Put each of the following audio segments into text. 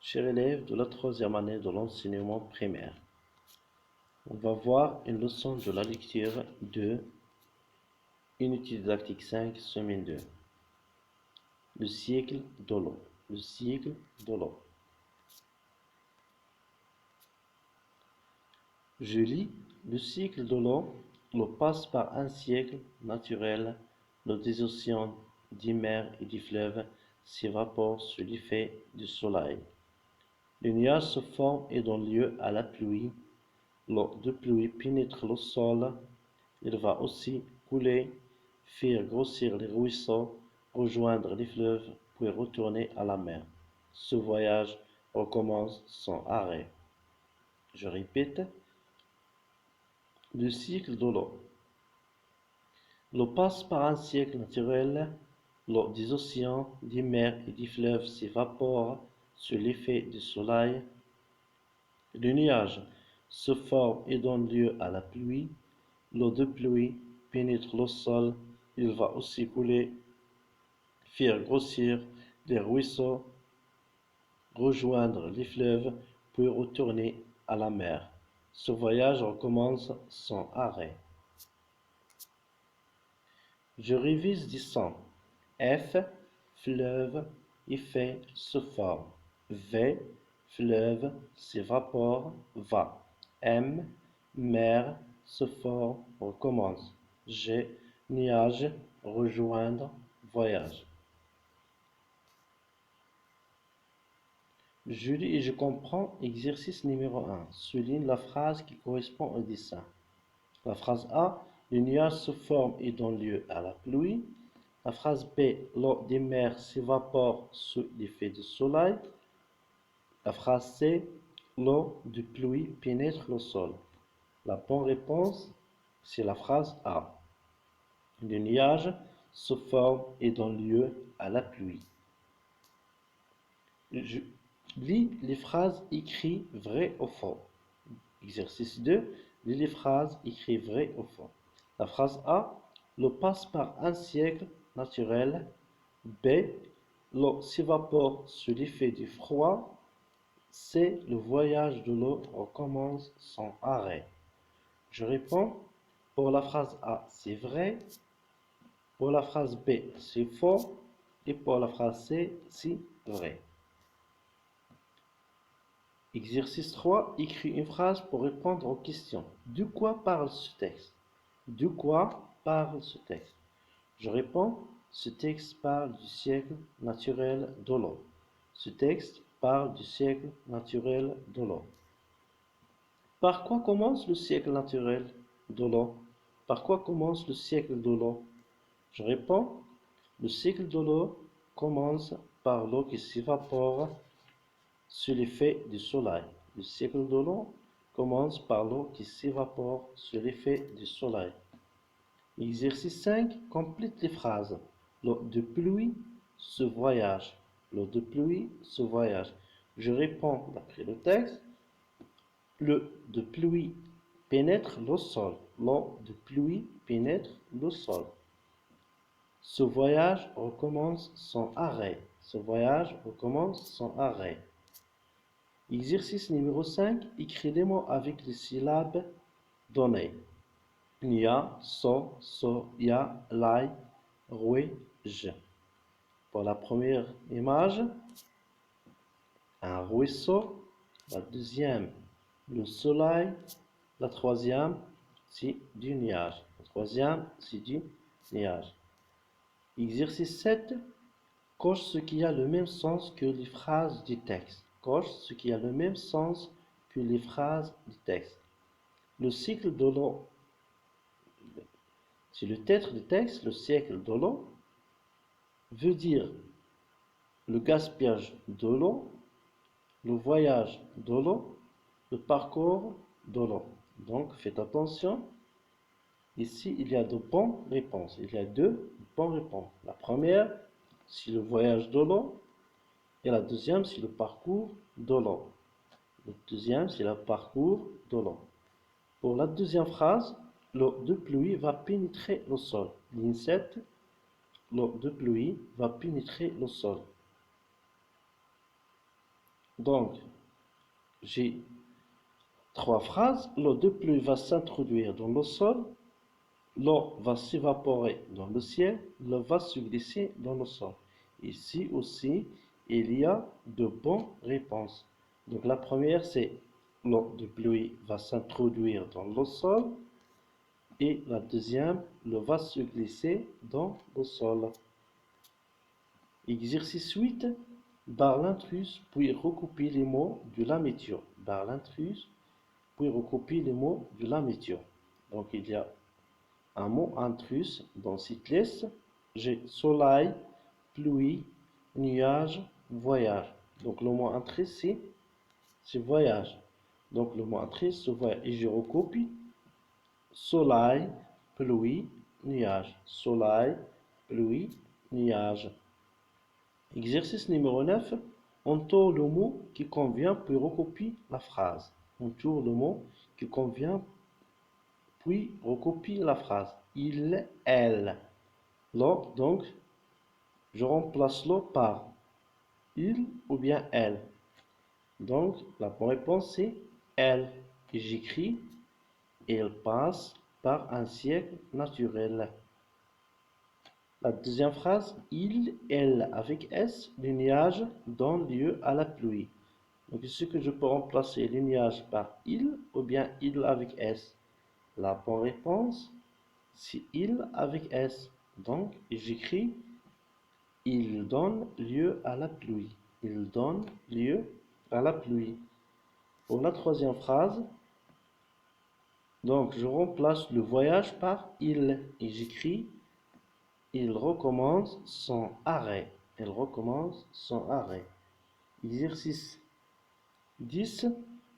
Chers élèves de la troisième année de l'enseignement primaire, on va voir une leçon de la lecture de Unité didactique 5, semaine 2. Le cycle de l'eau. Le cycle de l'eau. Je lis le cycle de l'eau. L'eau passe par un cycle naturel. L'eau des océans, des mers et des fleuves s'évapore sous l'effet du soleil. Les nuages se forment et donnent lieu à la pluie. L'eau de pluie pénètre le sol. Il va aussi couler, faire grossir les ruisseaux, rejoindre les fleuves, puis retourner à la mer. Ce voyage recommence sans arrêt. Je répète, le cycle de l'eau. L'eau passe par un cycle naturel. L'eau des océans, des mers et des fleuves s'évapore sous l'effet du soleil. Les nuages se forment et donnent lieu à la pluie. L'eau de pluie pénètre le sol. Il va aussi couler, faire grossir les ruisseaux, rejoindre les fleuves, puis retourner à la mer. Ce voyage recommence sans arrêt. Je révise des sons. F, fleuve, effet, se forme. V, fleuve, s'évapore, va. M, mer, se forme, recommence. G, nuage, rejoindre, voyage. Je lis et je comprends. Exercice numéro 1. Souligne la phrase qui correspond au dessin. La phrase A. Les nuages se forment et donnent lieu à la pluie. La phrase B. L'eau des mers s'évapore sous l'effet du soleil. La phrase C. L'eau de pluie pénètre le sol. La bonne réponse, c'est la phrase A. Les nuages se forment et donnent lieu à la pluie. Je lis les phrases écrites vrai ou faux. Exercice 2. Lis les phrases écrites vrai ou faux. La phrase A. L'eau passe par un cycle naturel. B. L'eau s'évapore sous l'effet du froid. C. Le voyage de l'eau recommence sans arrêt. Je réponds. Pour la phrase A, c'est vrai. Pour la phrase B, c'est faux. Et pour la phrase C, c'est vrai. Exercice 3. Écris une phrase pour répondre aux questions. De quoi parle ce texte? De quoi parle ce texte? Je réponds. Ce texte parle du siècle naturel de l'eau. Ce texte parle du siècle naturel de l'eau. Par quoi commence le siècle naturel de l'eau? Par quoi commence le siècle de l'eau? Je réponds. Le cycle de l'eau commence par l'eau qui s'évapore sous l'effet du soleil. Le cycle de l'eau commence par l'eau qui s'évapore sous l'effet du soleil. Exercice 5. Complète les phrases. L'eau de pluie se voyage. L'eau de pluie se voyage. Je réponds d'après le texte. L'eau de pluie pénètre le sol. L'eau de pluie pénètre le sol. Ce voyage recommence sans arrêt. Ce voyage recommence sans arrêt. Exercice numéro 5. Écris les mots avec les syllabes données. Nia, so, ya, lai, roué, je. Pour la première image, un ruisseau. La deuxième, le soleil. La troisième, c'est du nuage. La troisième, c'est du nuage. Exercice 7. Coche ce qui a le même sens que les phrases du texte. Coche ce qui a le même sens que les phrases du texte. Le cycle de l'eau. C'est le titre du texte, le cycle de l'eau, veut dire le gaspillage de l'eau, le voyage de l'eau, le parcours de l'eau. Donc, faites attention. Ici, il y a de bonnes réponses. Il y a deux bonnes réponses. La première, c'est le voyage de l'eau. Et la deuxième, c'est le parcours de l'eau. Le deuxième, c'est le parcours de l'eau. Pour la deuxième phrase, l'eau de pluie va pénétrer le sol. Ligne 7, l'eau de pluie va pénétrer le sol. Donc, j'ai trois phrases. L'eau de pluie va s'introduire dans le sol. L'eau va s'évaporer dans le ciel. L'eau va se glisser dans le sol. Ici aussi, il y a de bonnes réponses. Donc la première, c'est l'eau de pluie va s'introduire dans le sol. Et la deuxième, l'eau va se glisser dans le sol. Exercice 8. Barre l'intrus, puis recopie les mots de la météo. Barre l'intrus, puis recopie les mots de la météo. Donc il y a un mot intrus dans cette liste. J'ai soleil, pluie, nuage, voyage. Donc le mot intrus, c'est voyage. Donc le mot intrus, c'est voyage. Et je recopie soleil, pluie, nuage. Soleil, pluie, nuage. Exercice numéro 9. Entoure le mot qui convient puis recopie la phrase. Entoure le mot qui convient puis recopie la phrase. Il, elle. Là, donc, je remplace le par il ou bien elle. Donc, la bonne réponse c'est elle. Et j'écris il passe par un siècle naturel. La deuxième phrase, il, elle, avec S, le nuage donne lieu à la pluie. Donc ici que je peux remplacer le nuage par il ou bien il avec S. La bonne réponse, c'est il avec S. Donc j'écris il donne lieu à la pluie. Il donne lieu à la pluie. Pour la troisième phrase, donc je remplace le voyage par il et j'écris il recommence son arrêt. Il recommence son arrêt. Exercice 10.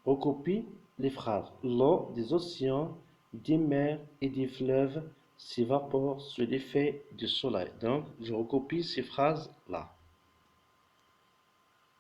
Recopie les phrases. L'eau des océans, des mers et des fleuves s'évapore sous l'effet du soleil. Donc, je recopie ces phrases-là.